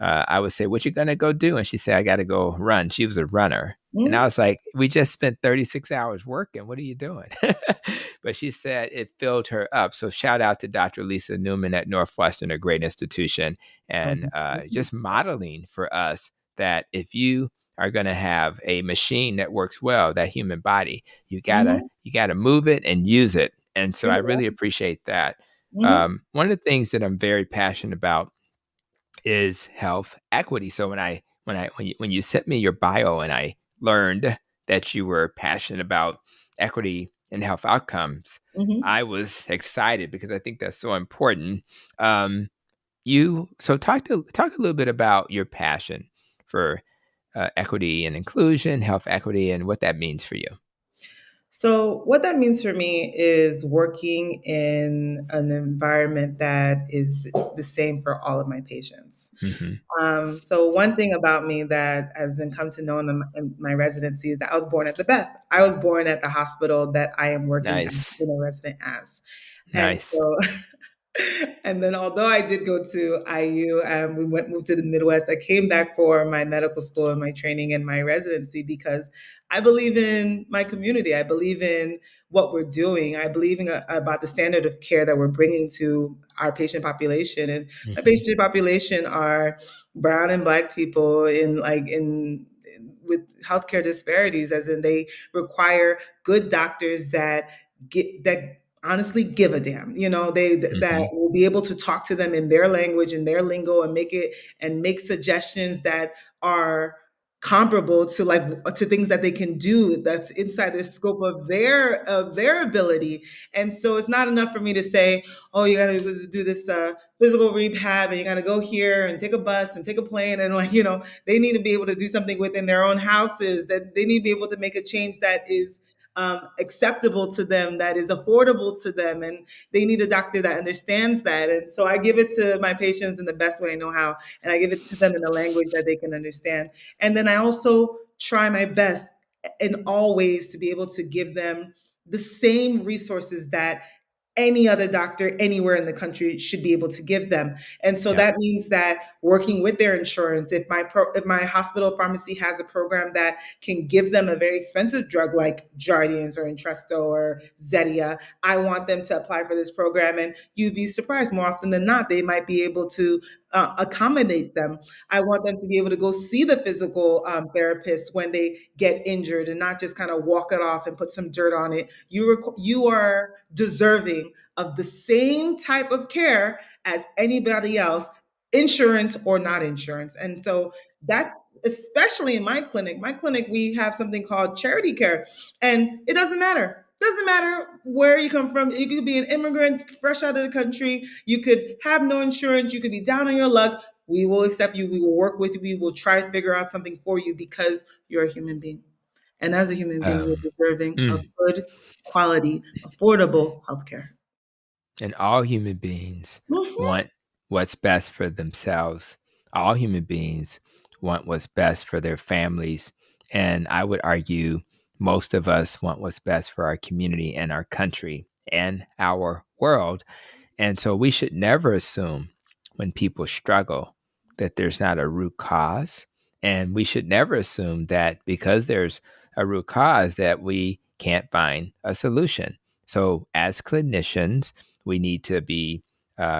I would say, "What you gonna go do?" And she said, "I got to go run." She was a runner, and I mhm. was like, "We just spent 36 hours working. What are you doing?" But she said it filled her up. So shout out to Dr. Lisa Newman at Northwestern, a great institution, and Mhm, just modeling for us that if you are going to have a machine that works well, that human body, mhm. you gotta move it and use it. And so I Yeah. really appreciate that. Mhm, One of the things that I'm very passionate about is health equity. So when you sent me your bio and I learned that you were passionate about equity and health outcomes, mhm. I was excited because I think that's so important. Um, you so talk a little bit about your passion for equity and inclusion, health equity, and what that means for you. So, what that means for me is working in an environment that is the same for all of my patients. Hmm. So, one thing about me that has been come to know in my residency is that I was born at the Beth. I was born at the hospital that I am working as Nice. in a resident as. And Nice. so and then although I did go to IU and moved to the Midwest, I came back for my medical school and my training and my residency because I believe in my community. I believe in what we're doing. I believe in about the standard of care that we're bringing to our patient population. And my Hmm. patient population are brown and black people with healthcare disparities, as in they require good doctors that honestly give a damn. That Hmm. will be able to talk to them in their language and their lingo and make suggestions that are comparable to things that they can do that's inside the scope of their ability. And so it's not enough for me to say, oh, you got to do this physical rehab and you got to go here and take a bus and take a plane, and they need to be able to do something within their own houses, that they need to be able to make a change that is acceptable to them, that is affordable to them, and they need a doctor that understands that. And so I give it to my patients in the best way I know how, and I give it to them in a language that they can understand. And then I also try my best in all ways to be able to give them the same resources that any other doctor anywhere in the country should be able to give them. And so Yep. that means that working with their insurance, if my hospital pharmacy has a program that can give them a very expensive drug like Jardiance or Entresto or Zetia, I want them to apply for this program. And you'd be surprised, more often than not, they might be able to accommodate them. I want them to be able to go see the physical therapist when they get injured and not just kind of walk it off and put some dirt on it. You are deserving of the same type of care as anybody else, insurance or not insurance. And so that, especially in my clinic, we have something called charity care. And it doesn't matter. Doesn't matter where you come from. You could be an immigrant fresh out of the country. You could have no insurance. You could be down on your luck. We will accept you. We will work with you. We will try to figure out something for you because you're a human being. And as a human being, Um, you're deserving of mm. good quality, affordable healthcare. And all human beings Mhm. want what's best for themselves. All human beings want what's best for their families. And I would argue most of us want what's best for our community and our country and our world. And so we should never assume when people struggle that there's not a root cause. And we should never assume that because there's a root cause that we can't find a solution. So as clinicians, we need to be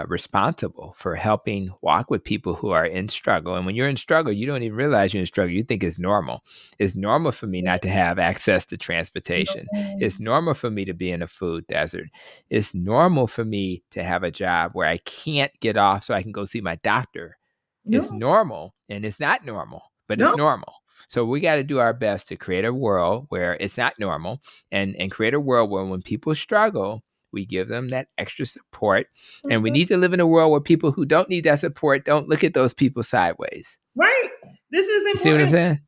responsible for helping walk with people who are in struggle. And when you're in struggle, you don't even realize you're in struggle. You think it's normal. It's normal for me not to have access to transportation. It's normal for me to be in a food desert. It's normal for me to have a job where I can't get off so I can go see my doctor. It's No, normal, and it's not normal, but it's no, normal. So we got to do our best to create a world where it's not normal, and create a world where when people struggle, we give them that extra support. And that's we right. need to live in a world where people who don't need that support don't look at those people sideways. Right. This is You see what I'm important. saying?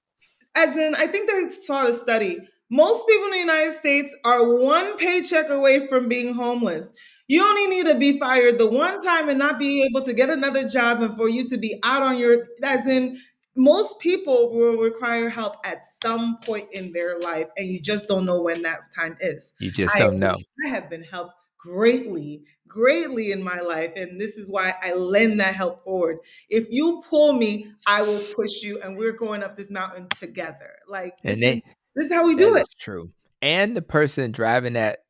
As in, I think they saw the study. Most people in the United States are one paycheck away from being homeless. You only need to be fired the one time and not be able to get another job, and for you to be out on your, as in, most people will require help at some point in their life, and you just don't know when that time is. You just I, don't know. I have been helped greatly, greatly in my life, and this is why I lend that help forward. If you pull me, I will push you, and we're going up this mountain together. Like And they this is how we That do it. is true. And the person driving that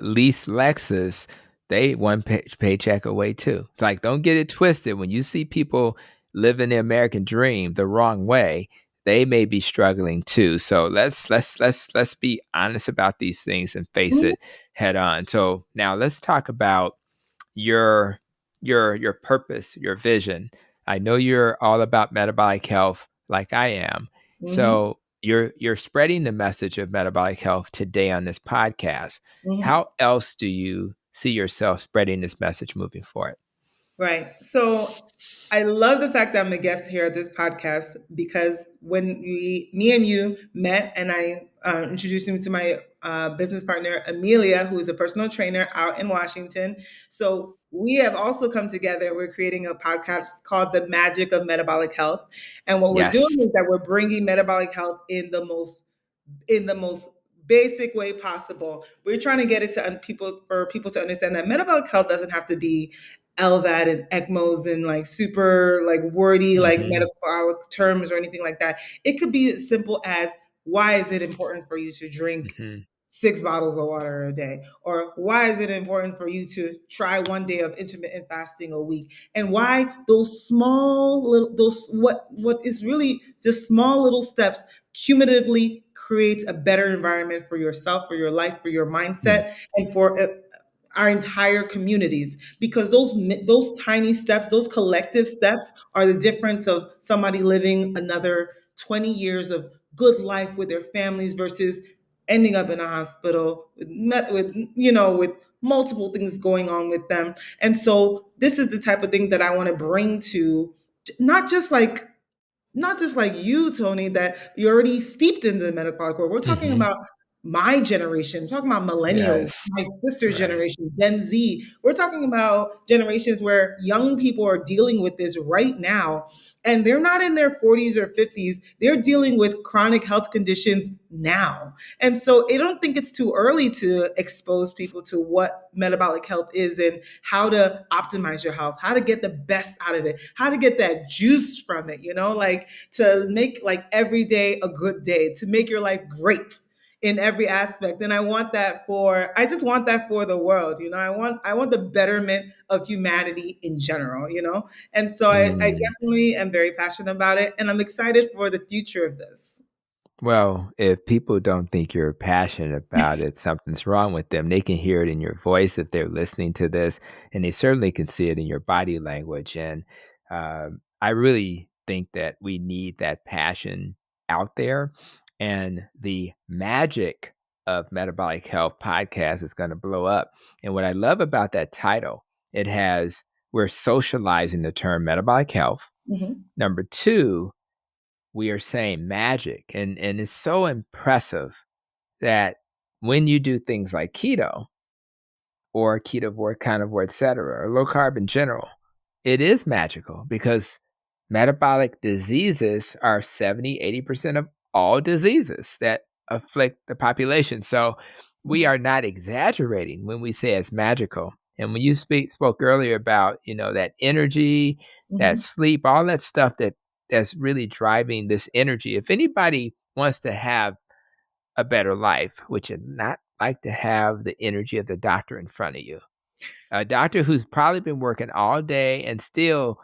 leased Lexus, they one paycheck away too. It's like, don't get it twisted. When you see people living the American dream the wrong way, they may be struggling too. So let's be honest about these things and face Mhm, it head on. So now let's talk about your your purpose, your vision. I know you're all about metabolic health like I am. mhm, So you're spreading the message of metabolic health today on this podcast. mhm. How else do you see yourself spreading this message moving forward? Right. So I love the fact that I'm a guest here at this podcast because when me and you met, and I introduced you to my business partner, Amelia, who is a personal trainer out in Washington. So we have also come together. We're creating a podcast called The Magic of Metabolic Health. And what we're doing Yes. is that we're bringing metabolic health in the most basic way possible. We're trying to get it to people to understand that metabolic health doesn't have to be LVAD and ECMOs and like super like wordy like Mm-hmm. medical terms or anything like that. It could be as simple as, why is it important for you to drink Mm-hmm. 6 bottles of water a day? Or why is it important for you to try 1 day of intermittent fasting a week? And why those small little, those, what is really just small little steps cumulatively creates a better environment for yourself, for your life, for your mindset, and for our entire communities, because those tiny steps, those collective steps, are the difference of somebody living another 20 years of good life with their families versus ending up in a hospital with multiple things going on with them. And so this is the type of thing that I want to bring to not just like not just like you, Tony, that you're already steeped in the metabolic world. We're talking Mm-hmm. about my generation, talking about millennials, Yes. my sister's Right. generation, Gen Z. We're talking about generations where young people are dealing with this right now, and they're not in their 40s or 50s. They're dealing with chronic health conditions now. And so I don't think it's too early to expose people to what metabolic health is and how to optimize your health, how to get the best out of it, how to get that juice from it, like to make like every day a good day, to make your life great in every aspect. And I just want that for the world. I want the betterment of humanity in general. And so I Mm. definitely am very passionate about it, and I'm excited for the future of this. Well, if people don't think you're passionate about it, something's wrong with them. They can hear it in your voice if they're listening to this, and they certainly can see it in your body language. And I really think that we need that passion out there. And the magic of Metabolic Health podcast is going to blow up. And what I love about that title, we're socializing the term metabolic health. Mhm. Number two, we are saying magic. And it's so impressive that when you do things like keto or ketovore, carnivore, etc., or low carb in general, it is magical because metabolic diseases are 70-80% of all diseases that afflict the population. So we are not exaggerating when we say it's magical. And when you spoke earlier about, that energy, that Mhm. sleep, all that stuff that's really driving this energy. If anybody wants to have a better life, which is not like to have the energy of the doctor in front of you, a doctor who's probably been working all day and still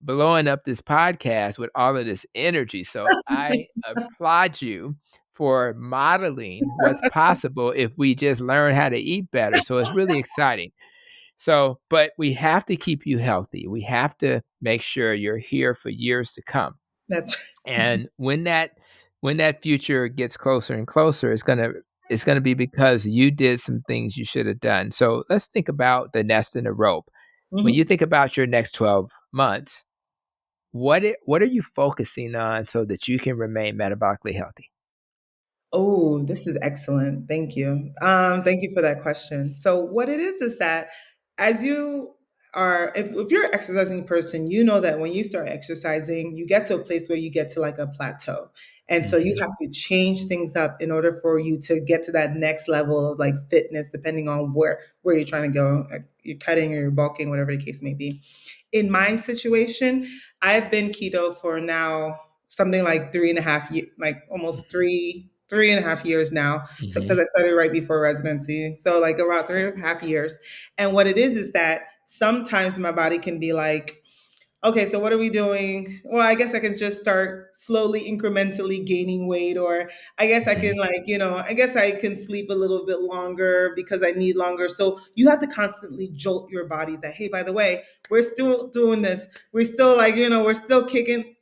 blowing up this podcast with all of this energy. So I applaud you for modeling what's possible if we just learn how to eat better. So it's really exciting. So, but we have to keep you healthy. We have to make sure you're here for years to come. That's And when that future gets closer and closer, it's gonna be because you did some things you should have done. So let's think about the nest and the rope. When you Mhm. think about your next 12 months, what are you focusing on so that you can remain metabolically healthy? Oh, this is excellent. Thank you. Thank you for that question. So, what it is that as you if you're an exercising person, you know that when you start exercising, you get to a place where you get to like a plateau. And so you Mhm, have to change things up in order for you to get to that next level of like fitness, depending on where you're trying to go. Like you're cutting or you're bulking, whatever the case may be. In my situation, I've been keto for now something like 3.5 years, like almost three and a half years now. So because mhm, I started right before residency, so like around 3.5 years. And what it is that sometimes my body can be like, okay, so what are we doing? Well, I guess I can just start slowly, incrementally gaining weight, or I guess I mhm. can I guess I can sleep a little bit longer because I need longer. So you have to constantly jolt your body that, hey, by the way, we're still doing this. We're still we're still kicking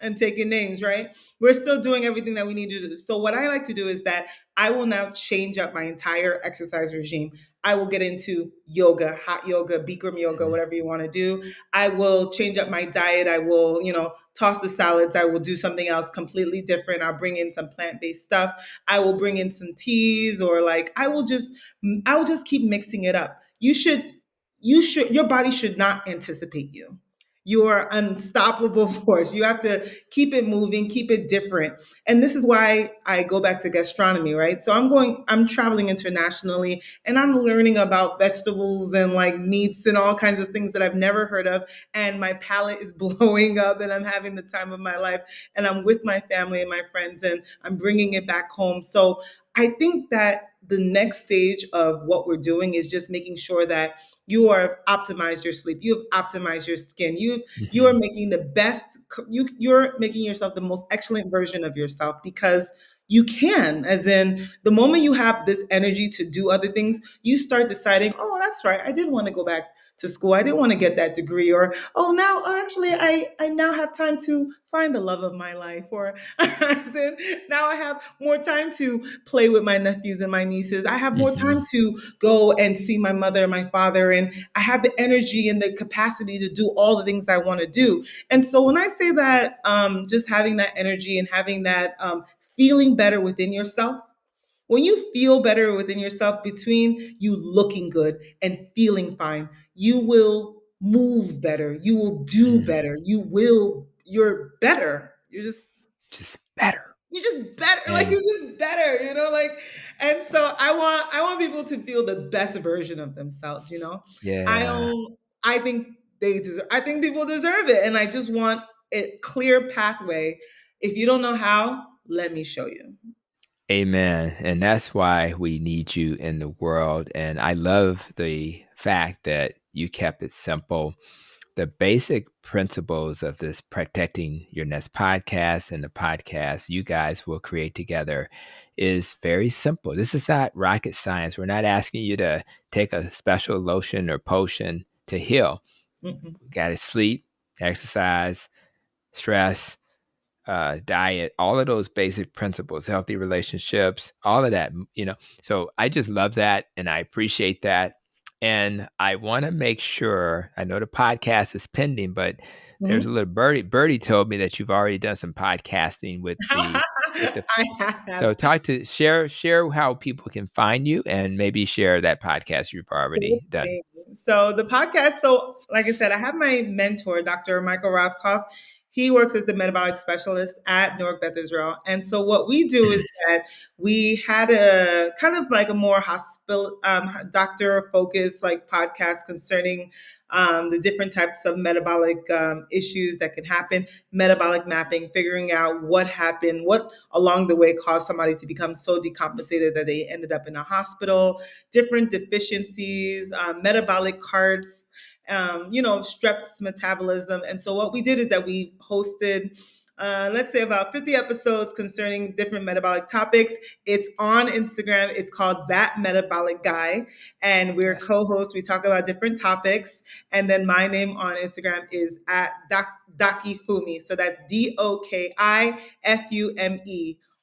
and taking names, right? We're still doing everything that we need to do. So what I like to do is that I will now change up my entire exercise regime. I will get into yoga, hot yoga, Bikram yoga, Mhm. whatever you want to do. I will change up my diet. I will, toss the salads. I will do something else completely different. I'll bring in some plant-based stuff. I will bring in some teas, or like I will just keep mixing it up. Your body should not anticipate you. your unstoppable force. You have to keep it moving, keep it different. And this is why I go back to gastronomy, right? So I'm traveling internationally and I'm learning about vegetables and like meats and all kinds of things that I've never heard of. And my palate is blowing up and I'm having the time of my life. And I'm with my family and my friends and I'm bringing it back home. So I think that the next stage of what we're doing is just making sure that you are optimized your sleep, you've optimized your skin, you are Hmm. making the best, you're making yourself the most excellent version of yourself because you can. As in, the moment you have this energy to do other things, you start deciding, oh, that's right, I did want to go back to school, I didn't want to get that degree, or oh, now actually I now have time to find the love of my life, or now I have more time to play with my nephews and my nieces, I have more Hmm. time to go and see my mother and my father, and I have the energy and the capacity to do all the things I want to do. And so when I say that, just having that energy and having that feeling better within yourself, when you feel better within yourself, between you looking good and feeling fine, you will move better, you will do Hmm. better, you're better. Just better. You're just better, like And you're just better, like. And so I want people to feel the best version of themselves. I yeah. don't I think I think people deserve it, and I just want a clear pathway. If you don't know how, let me show you. Amen. And that's why we need you in the world. And I love the fact that you kept it simple. The basic principles of this Protecting Your Nest podcast and the podcast you guys will create together is very simple. This is not rocket science. We're not asking you to take a special lotion or potion to heal. Mhm. We got to sleep, exercise, stress, diet, all of those basic principles, healthy relationships, all of that. So I just love that and I appreciate that. And I want to make sure, I know the podcast is pending, but there's a Mhm. little birdie. Birdie told me that you've already done some podcasting with the. I have. So share how people can find you and maybe share that podcast you've already done. Okay. So the podcast, so like I said, I have my mentor, Dr. Michael Rothkopf. He works as the metabolic specialist at Newark, Beth Israel. And so what we do is that we had a kind of like a more hospital doctor focused like podcast concerning the different types of metabolic issues that can happen, metabolic mapping, figuring out what happened, what along the way caused somebody to become so decompensated that they ended up in a hospital, different deficiencies, metabolic carts, strep's metabolism. And so what we did is that we hosted, let's say, about 50 episodes concerning different metabolic topics. It's on Instagram. It's called That Metabolic Guy. And we're Yes. co-hosts. We talk about different topics. And then my name on Instagram is at Doki Fumi. So that's DOKIFUME,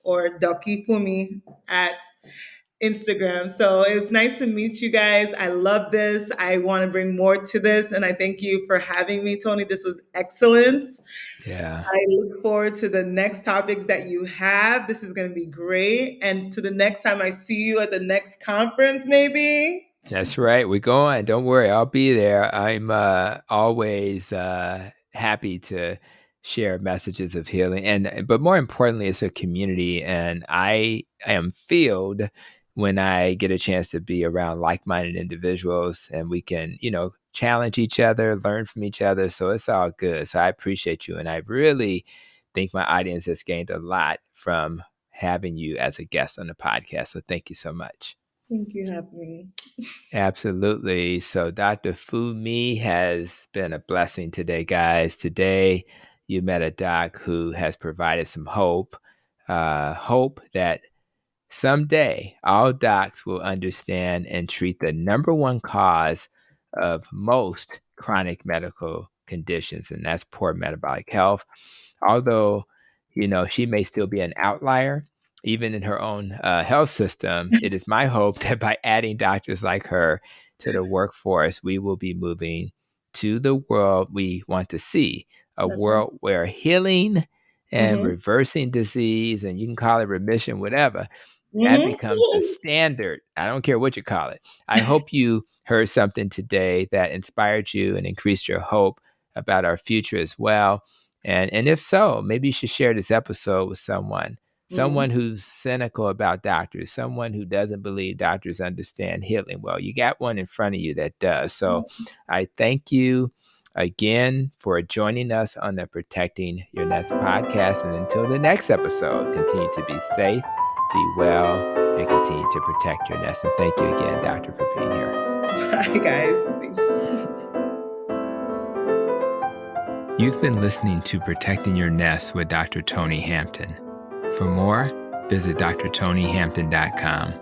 or Doki Fumi at Instagram. So it's nice to meet you guys. I love this. I want to bring more to this. And I thank you for having me, Tony. This was excellent. Yeah. I look forward to the next topics that you have. This is going to be great. And to the next time I see you at the next conference, maybe. That's right. We're going. Don't worry. I'll be there. I'm always happy to share messages of healing, but more importantly, it's a community, and I am filled when I get a chance to be around like-minded individuals, and we can, challenge each other, learn from each other. So it's all good. So I appreciate you, and I really think my audience has gained a lot from having you as a guest on the podcast. So thank you so much. Thank you, having me. Absolutely. So Dr. Fumi has been a blessing today, guys. Today, you met a doc who has provided some hope that someday all docs will understand and treat the number one cause of most chronic medical conditions, and that's poor metabolic health. Although, she may still be an outlier, even in her own health system, it is my hope that by adding doctors like her to the workforce, we will be moving to the world we want to see, a That's right. world where healing and Mm-hmm. reversing disease, and you can call it remission, whatever, that becomes the Mm-hmm. standard. I don't care what you call it. I hope you heard something today that inspired you and increased your hope about our future as well. And if so, maybe you should share this episode with someone who's cynical about doctors, someone who doesn't believe doctors understand healing. Well, you got one in front of you that does. So I thank you again for joining us on the Protecting Your Nest podcast. And until the next episode, continue to be safe, be well, and continue to protect your nest. And thank you again, Doctor, for being here. Bye, guys. Thanks. You've been listening to Protecting Your Nest with Dr. Tony Hampton. For more, visit drtonyhampton.com.